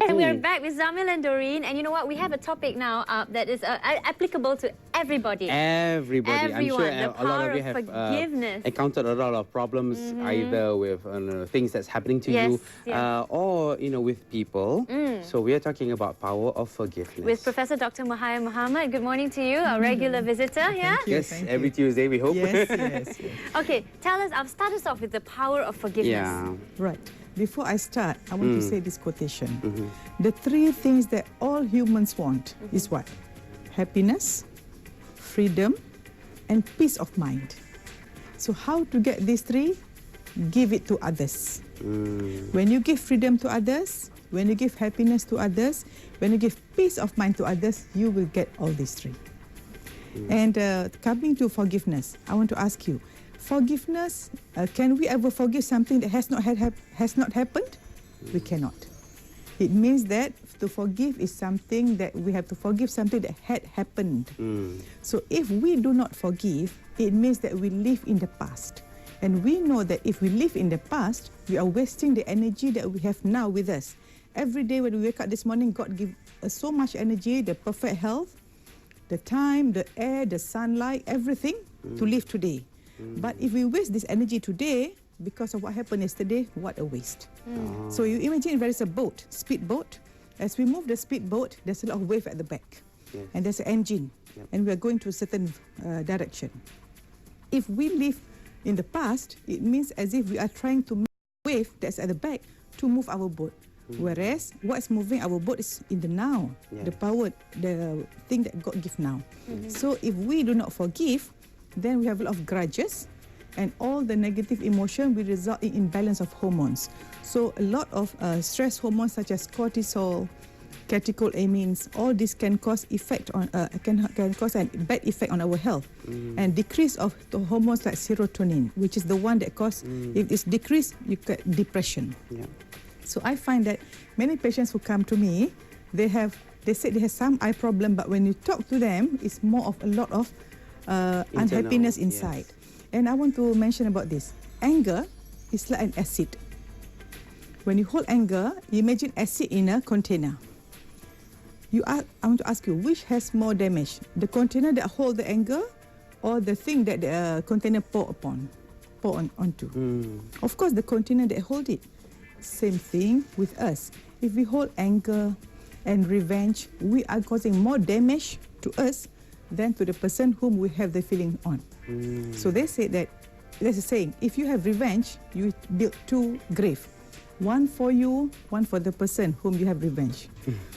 And we are back with Zamil and Doreen, and you know what? We have a topic now that is applicable to everybody. Everybody. Everyone. I'm sure The a lot power of you of have forgiveness. encountered a lot of problems, either with things that's happening to you, or with people. So we are talking about power of forgiveness. With Professor Dr. Muhaya Muhammad. Good morning to you, a regular visitor. Yes, every Tuesday we hope. Yes. Okay, tell us. I'll start us off with the power of forgiveness. Yeah. Right. Before I start, I want to say this quotation. The three things that all humans want is what? Happiness, freedom, and peace of mind. So how to get these three? Give it to others. When you give freedom to others, when you give happiness to others, when you give peace of mind to others, you will get all these three. And coming to forgiveness, I want to ask you, forgiveness, can we ever forgive something that has not happened? We cannot. It means that to forgive is something that we have to forgive something that had happened. So if we do not forgive, it means that we live in the past. And we know that if we live in the past, we are wasting the energy that we have now with us. Every day when we wake up this morning, God gives us so much energy, the perfect health, the time, the air, the sunlight, everything to live today. But if we waste this energy today because of what happened yesterday, what a waste. So you imagine if there is a boat, speedboat. As we move the speedboat, there's a lot of wave at the back. And there's an engine. And we are going to a certain direction. If we live in the past, it means as if we are trying to make a wave that's at the back to move our boat. Whereas what's moving our boat is in the now, the power, the thing that God gives now. So if we do not forgive, then we have a lot of grudges, and all the negative emotion will result in imbalance of hormones. So a lot of stress hormones such as cortisol, catecholamines, all this can cause effect on can cause a bad effect on our health, and decrease of the hormones like serotonin, which is the one that cause if it's decreased, you get depression. So I find that many patients who come to me, they say they have some eye problem, but when you talk to them, it's more of a lot of unhappiness inside. And I want to mention about this. Anger is like an acid. When you hold anger, you imagine acid in a container. I want to ask you, which has more damage? The container that hold the anger, or the thing that the container pour onto? Of course, the container that hold it. Same thing with us. If we hold anger and revenge, we are causing more damage to us than to the person whom we have the feeling on. So they say that, there's a saying, if you have revenge, you build two graves. One for you, one for the person whom you have revenge.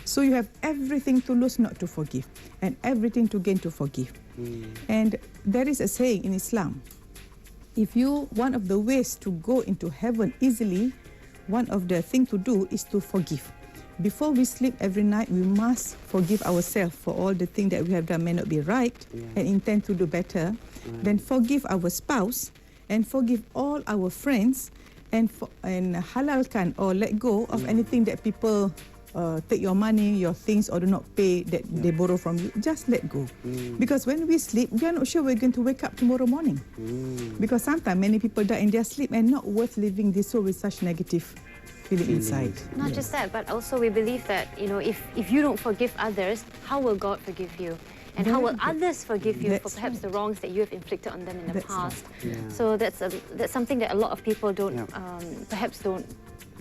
So you have everything to lose not to forgive, and everything to gain to forgive. And there is a saying in Islam, one of the ways to go into heaven easily, one of the things to do is to forgive. Before we sleep every night, we must forgive ourselves for all the things that we have done may not be right, and intend to do better. Then forgive our spouse, and forgive all our friends, and halalkan or let go of anything that people take your money, your things, or do not pay that they borrow from you. Just let go. Because when we sleep, we are not sure we're going to wake up tomorrow morning. Because sometimes many people die in their sleep, and not worth living this soul with such negative feeling inside. Not just that, but also we believe that, if you don't forgive others, how will God forgive you? And how will others forgive you for perhaps the wrongs that you have inflicted on them in the past? So that's something that a lot of people perhaps don't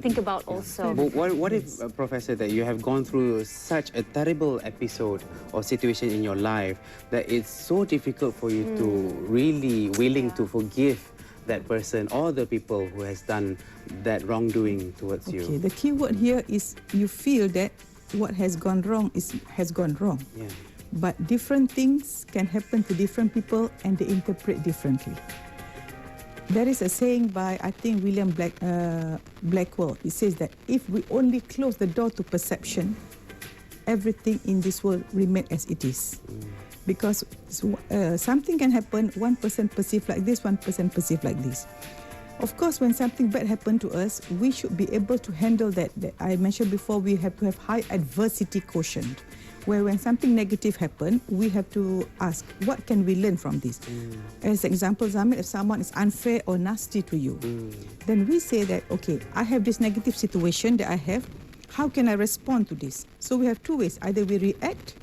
think about also. But what if, Professor, that you have gone through such a terrible episode or situation in your life that it's so difficult for you to really willing to forgive that person or the people who has done that wrongdoing towards you? Okay, the key word here is you feel that what has gone wrong has gone wrong. But different things can happen to different people, and they interpret differently. There is a saying by, I think, William Blackwell. It says that if we only close the door to perception, everything in this world remains as it is. Because something can happen, one person perceive like this, one person perceive like this. Of course, when something bad happened to us, we should be able to handle that. I mentioned before, we have to have high adversity quotient, where when something negative happens, we have to ask, what can we learn from this? As an example, Zamil, if someone is unfair or nasty to you, then we say that, okay, I have this negative situation that I have. How can I respond to this? So we have two ways. Either we react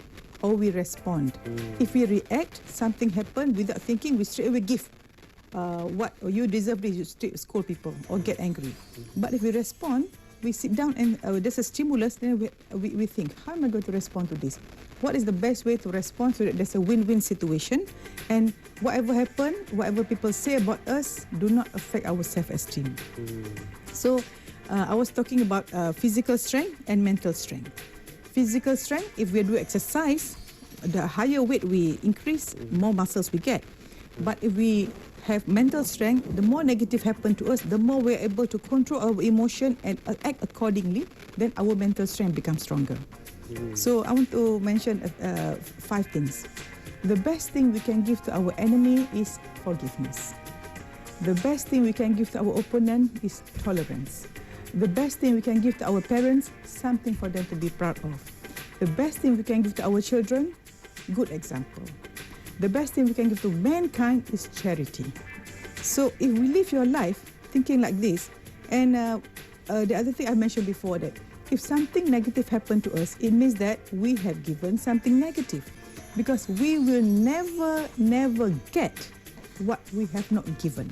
or we respond. If we react, something happened without thinking, we straight away give. What you deserve this, you straight scold people or get angry. But if we respond, we sit down and there's a stimulus, then we think, how am I going to respond to this? What is the best way to respond so that there's a win-win situation? And whatever happened, whatever people say about us, do not affect our self-esteem. So I was talking about physical strength and mental strength. Physical strength, if we do exercise, the higher weight we increase, more muscles we get. But if we have mental strength, the more negative happen to us, the more we're able to control our emotion and act accordingly, then our mental strength becomes stronger. So I want to mention 5 things. The best thing we can give to our enemy is forgiveness. The best thing we can give to our opponent is tolerance. The best thing we can give to our parents, something for them to be proud of. The best thing we can give to our children, good example. The best thing we can give to mankind is charity. So if we live your life thinking like this, and the other thing I mentioned before, that if something negative happened to us, it means that we have given something negative. Because we will never get what we have not given.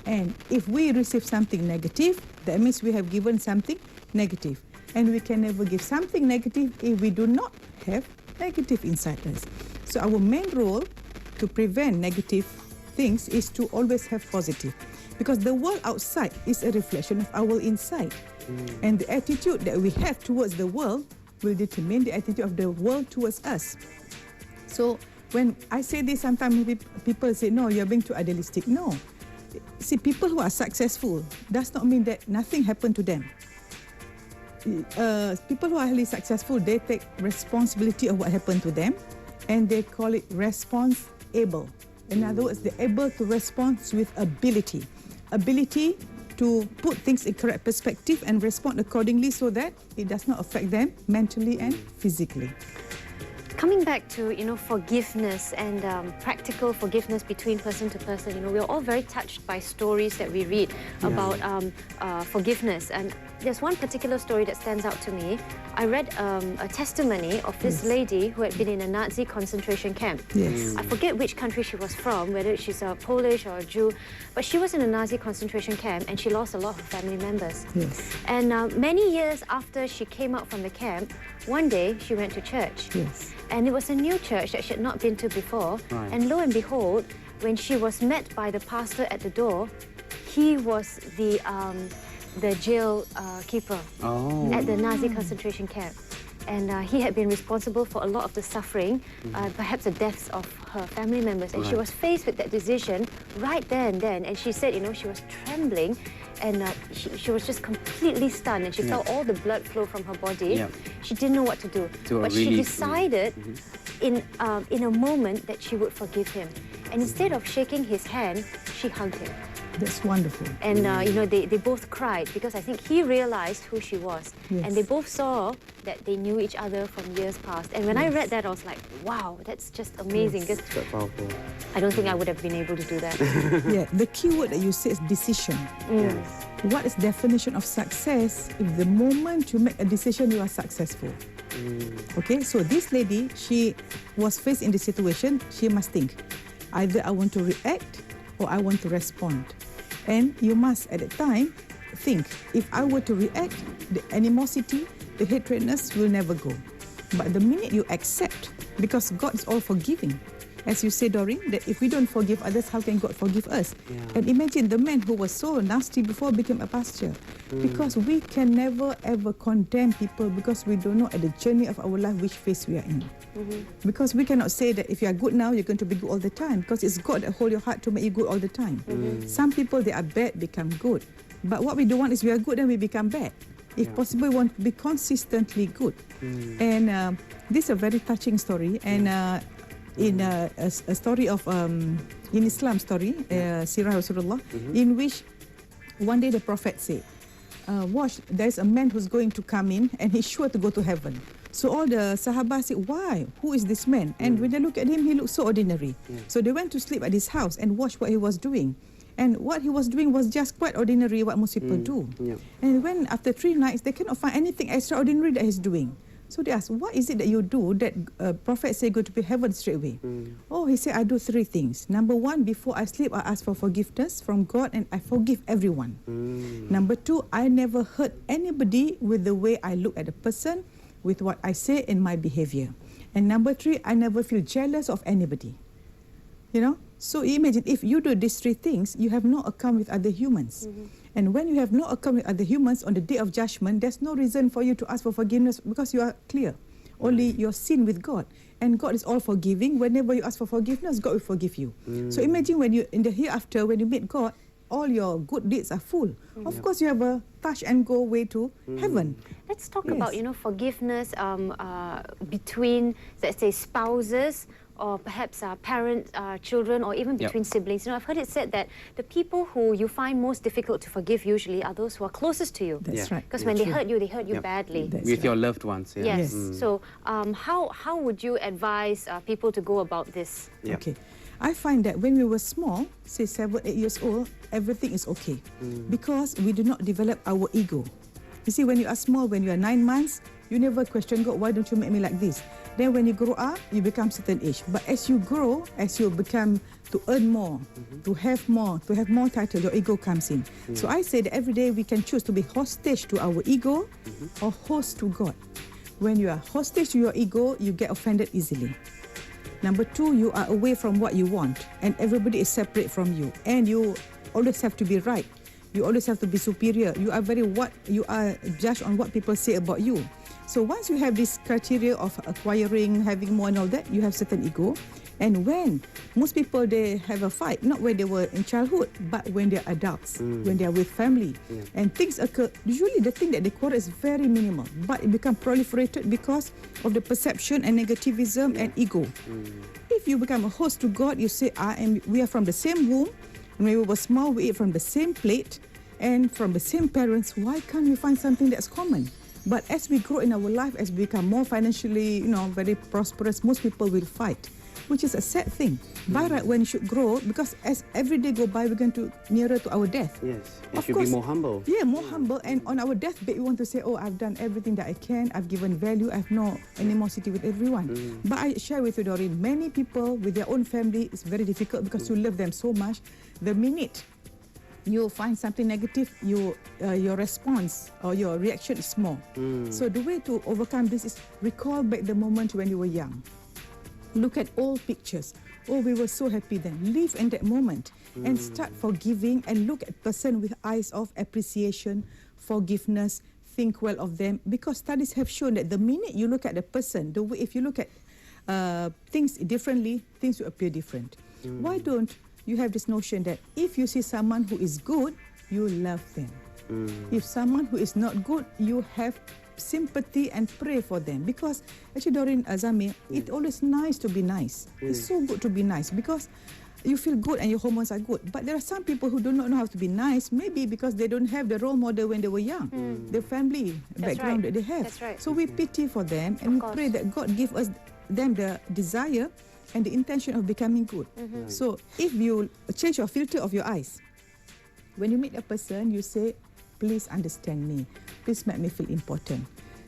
And if we receive something negative, that means we have given something negative. And we can never give something negative if we do not have negative inside us. So our main role to prevent negative things is to always have positive. Because the world outside is a reflection of our inside. And the attitude that we have towards the world will determine the attitude of the world towards us. So when I say this, sometimes people say, no, you're being too idealistic. No. See, people who are successful does not mean that nothing happened to them. People who are highly successful, they take responsibility of what happened to them, and they call it response-able. In other words, they're able to respond with ability. Ability to put things in correct perspective and respond accordingly so that it does not affect them mentally and physically. Coming back to, forgiveness and practical forgiveness between person to person, we're all very touched by stories that we read about forgiveness. And there's one particular story that stands out to me. I read a testimony of this lady who had been in a Nazi concentration camp. I forget which country she was from, whether she's a Polish or a Jew, but she was in a Nazi concentration camp and she lost a lot of her family members. And many years after she came out from the camp, one day she went to church. And it was a new church that she had not been to before. And lo and behold, when she was met by the pastor at the door, he was the jail keeper at the Nazi concentration camp. And he had been responsible for a lot of the suffering, perhaps the deaths of her family members. And she was faced with that decision right there and then. And she said, she was trembling and she was just completely stunned and she felt all the blood flow from her body. She didn't know what to do. But she decided in a moment that she would forgive him. And instead of shaking his hand, she hugged him. That's wonderful. And, they both cried because I think he realized who she was. And they both saw that they knew each other from years past. And when I read that, I was like, wow, that's just amazing. That's powerful. I don't think I would have been able to do that. The key word that you say is decision. What is definition of success? If the moment you make a decision, you are successful. Okay, so this lady, she was faced in this situation. She must think, either I want to react or I want to respond. And you must, at that time, think, if I were to react, the animosity, the hatredness will never go. But the minute you accept, because God is all forgiving, as you say, Doreen, that if we don't forgive others, how can God forgive us? And imagine the man who was so nasty before became a pastor. Because we can never ever condemn people because we don't know at the journey of our life which phase we are in. Because we cannot say that if you are good now, you're going to be good all the time. Because it's God that holds your heart to make you good all the time. Some people, they are bad, become good. But what we don't want is we are good and we become bad. If possible, we want to be consistently good. And this is a very touching story. And in a story of, in Islam story, Sirah Rasulullah, in which one day the Prophet said, watch, there's a man who's going to come in and he's sure to go to heaven. So all the Sahabas said, why? Who is this man? And when they look at him, he looks so ordinary. So they went to sleep at his house and watched what he was doing. And what he was doing was just quite ordinary, what most people do. Yeah. And when after 3 nights, they cannot find anything extraordinary that he's doing. So they asked, what is it that you do that Prophet said go to heaven straight away? Oh, he said, I do 3 things. Number 1, before I sleep, I ask for forgiveness from God and I forgive everyone. Number 2, I never hurt anybody with the way I look at a person, with what I say and my behavior. And number 3, I never feel jealous of anybody. You know? So imagine if you do these 3 things, you have no account with other humans. And when you have no account with other humans on the day of judgment, there's no reason for you to ask for forgiveness because you are clear. Only your sin with God. And God is all forgiving. Whenever you ask for forgiveness, God will forgive you. So imagine when you, in the hereafter, when you meet God, all your good deeds are full. Of course, you have a touch and go way to heaven. Let's talk about, forgiveness between, let's say, spouses, or perhaps parents, children, or even between siblings. I've heard it said that the people who you find most difficult to forgive usually are those who are closest to you. That's right. Because when they hurt you badly. With your loved ones. Yes. So how would you advise people to go about this? Okay. I find that when we were small, say 7, 8 years old, everything is okay. Because we do not develop our ego. You see, when you are small, when you are 9 months, you never question God, why don't you make me like this? Then when you grow up, you become certain age. But as you grow, as you become to earn more, to have more title, your ego comes in. So I say that every day we can choose to be hostage to our ego or host to God. When you are hostage to your ego, you get offended easily. Number 2, you are away from what you want and everybody is separate from you. And you always have to be right. You always have to be superior. You are judged on what people say about you. So once you have this criteria of acquiring, having more and all that, you have certain ego. And when most people, they have a fight, not when they were in childhood, but when they're adults, when they're with family. And things occur, usually the thing that they quarrel is very minimal, but it becomes proliferated because of the perception and negativism and ego. If you become a host to God, you say, we are from the same womb. When we were small, we eat from the same plate and from the same parents. Why can't we find something that's common? But as we grow in our life, as we become more financially, very prosperous, most people will fight, which is a sad thing. By right, when you should grow, because as every day go by, we're going to nearer to our death. Yes, you should be more humble. Yeah, more humble. And on our deathbed, we want to say, oh, I've done everything that I can. I've given value. I have no animosity with everyone. But I share with you, Doreen, many people with their own family, it's very difficult because you love them so much. The minute you find something negative, your response or your reaction is small. So the way to overcome this is recall back the moment when you were young. Look at old pictures. Oh, we were so happy then. Live in that moment and start forgiving and look at person with eyes of appreciation, forgiveness, think well of them. Because studies have shown that the minute you look at the person, the way if you look at things differently, things will appear different. Why don't you have this notion that if you see someone who is good, you love them. If someone who is not good, you have sympathy and pray for them. Because actually, Doreen Azami, it's always nice to be nice. It's so good to be nice because you feel good and your hormones are good. But there are some people who do not know how to be nice, maybe because they don't have the role model when they were young, the family background that they have. So we pity for them and we pray that God give them the desire and the intention of becoming good. So if you change your filter of your eyes, when you meet a person, you say, please understand me. Please make me feel important.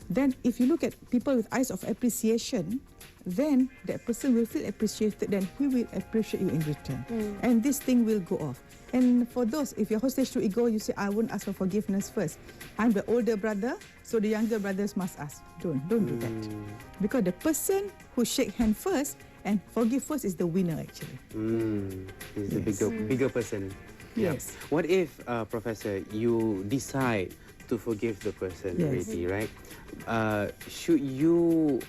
Then if you look at people with eyes of appreciation, then that person will feel appreciated, then he will appreciate you in return. And this thing will go off. And for those, if you're hostage to ego, you say, I won't ask for forgiveness first. I'm the older brother, so the younger brothers must ask. Don't do that. Because the person who shake hand first and forgive first is the winner actually. He's the bigger person. Yes. What if, Professor, you decide to forgive the person already, right? Should you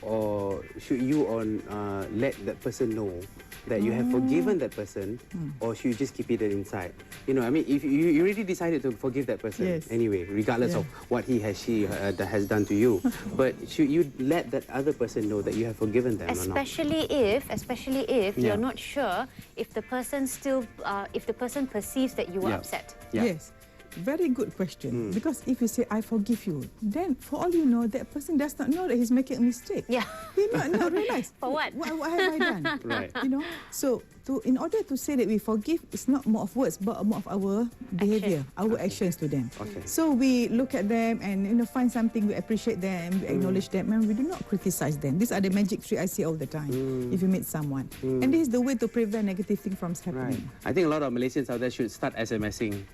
let that person know that you have forgiven that person, or should you just keep it inside? I mean, if you already decided to forgive that person anyway, regardless of what he has has done to you, but should you let that other person know that you have forgiven them especially or not? Especially if you're not sure if the person still, if the person perceives that you were upset. Yes. Very good question. Because if you say, I forgive you, then for all you know, that person does not know that he's making a mistake. Yeah. He might not realize. For what? What have I done? Right. You know, so in order to say that we forgive, it's not more of words, but more of our behavior, our actions to them. Okay. So we look at them and find something, we appreciate them, we acknowledge them, and we do not criticize them. These are the magic tree I see all the time. If you meet someone, and this is the way to prevent negative things from happening. Right. I think a lot of Malaysians out there should start SMSing.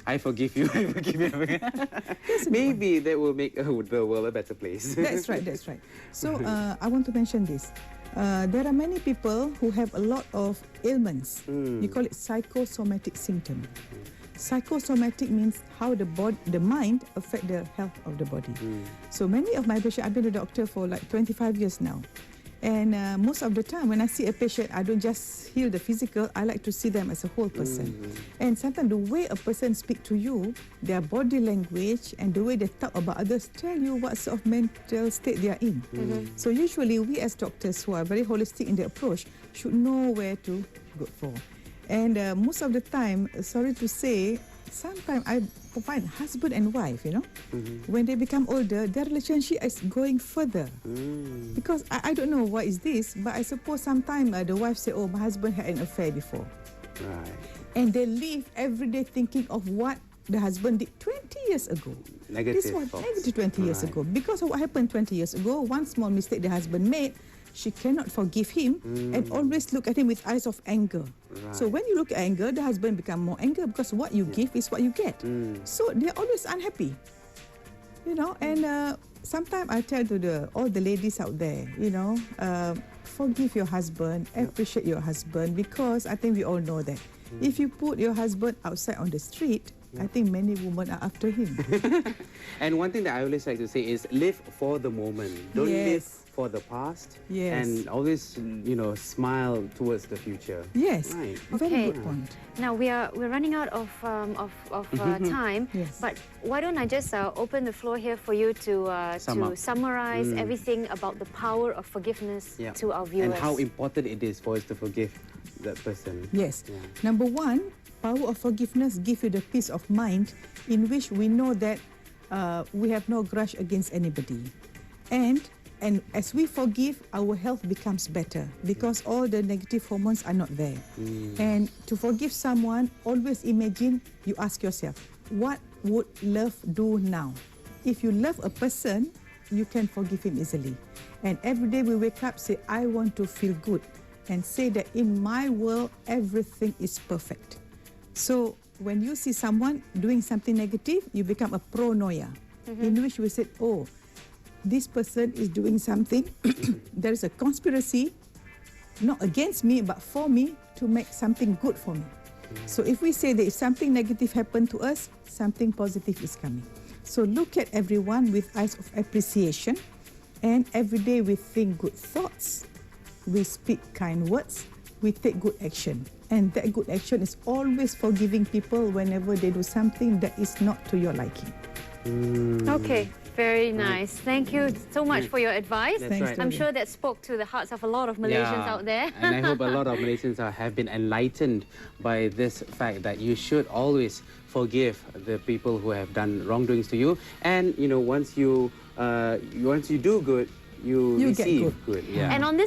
I forgive you, I forgive you. Maybe that will make the world a better place. That's right, that's right. So I want to mention this. There are many people who have a lot of ailments. We call it psychosomatic symptom. Psychosomatic means how the mind affect the health of the body. So many of my patients, I've been a doctor for like 25 years now. And most of the time when I see a patient, I don't just heal the physical, I like to see them as a whole person. And sometimes the way a person speaks to you, their body language and the way they talk about others tell you what sort of mental state they are in. So usually we as doctors who are very holistic in their approach should know where to go for. And most of the time, sorry to say, sometimes I find husband and wife, when they become older, their relationship is going further. Because I don't know what is this, but I suppose sometimes the wife say, oh, my husband had an affair before. Right. And they live every day thinking of what the husband did 20 years ago. Negative This was thoughts. negative 20 years ago. Because of what happened 20 years ago, one small mistake the husband made, she cannot forgive him and always look at him with eyes of anger. Right. So when you look at anger, the husband become more angry because what you give is what you get. So they're always unhappy. And sometimes I tell to all the ladies out there, forgive your husband, appreciate your husband, because I think we all know that. If you put your husband outside on the street, I think many women are after him. And one thing that I always like to say is live for the moment. Don't live for the past. Yes. And always, smile towards the future. Yes. Right. Very good point. Now we're running out of time. Yes. But why don't I just open the floor here for you to summarize everything about the power of forgiveness to our viewers. And how important it is for us to forgive that person. Yes. Number one, power of forgiveness gives you the peace of mind in which we know that we have no grudge against anybody. And as we forgive, our health becomes better because all the negative hormones are not there. And to forgive someone, always imagine, you ask yourself, what would love do now? If you love a person, you can forgive him easily. And every day we wake up, say, I want to feel good. And say that in my world, everything is perfect. So when you see someone doing something negative, you become a pronoia, in which we say, oh, this person is doing something, there is a conspiracy, not against me, but for me, to make something good for me. So if we say that if something negative happened to us, something positive is coming. So look at everyone with eyes of appreciation, and every day we think good thoughts, we speak kind words, we take good action. And that good action is always forgiving people whenever they do something that is not to your liking. Okay. Very nice. Thank you so much for your advice. That's right. I'm sure that spoke to the hearts of a lot of Malaysians out there. And I hope a lot of Malaysians have been enlightened by this fact that you should always forgive the people who have done wrongdoings to you. And once you do good, you receive get good. Yeah. And on this